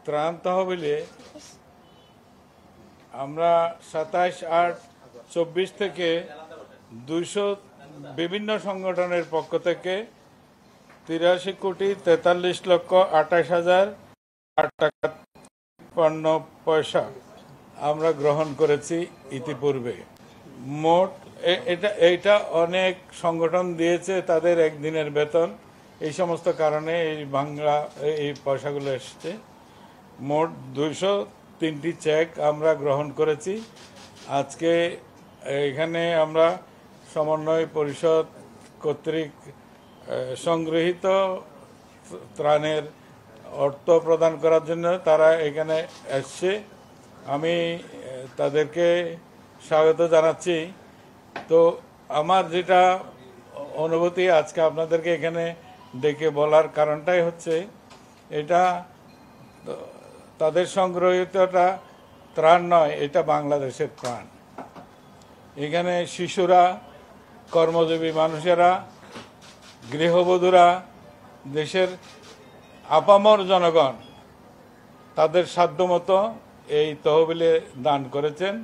ত্রাণ তহবিলে আমরা 27/8/24 থেকে 200 বিভিন্ন সংগঠনের পক্ষ থেকে 83,43,28,008 টাকা 53 আমরা গ্রহণ করেছি ইতিপূর্বে। মোট এটা অনেক সংগঠন দিয়েছে তাদের একদিনের বেতন, এই সমস্ত কারণে এই পয়সাগুলো এসছে। মোট 203টি চেক আমরা গ্রহণ করেছি। আজকে এখানে আমরা সমন্বয় পরিষদ কর্তৃক সংগৃহীত ত্রাণের অর্থ প্রদান করার জন্য তারা এখানে এসছে। আমি তাদেরকে স্বাগত জানাচ্ছি। তো আমার যেটা অনুভূতি আজকে আপনাদেরকে এখানে ডেকে বলার কারণটাই হচ্ছে এটা তাদের সংগ্রহিতটা ত্রাণ নয়, এটা বাংলাদেশের ত্রাণ। এখানে শিশুরা, কর্মজীবী মানুষেরা, গৃহবধূরা, দেশের আপামর জনগণ তাদের সাধ্যমতো এই তহবিলে দান করেছেন।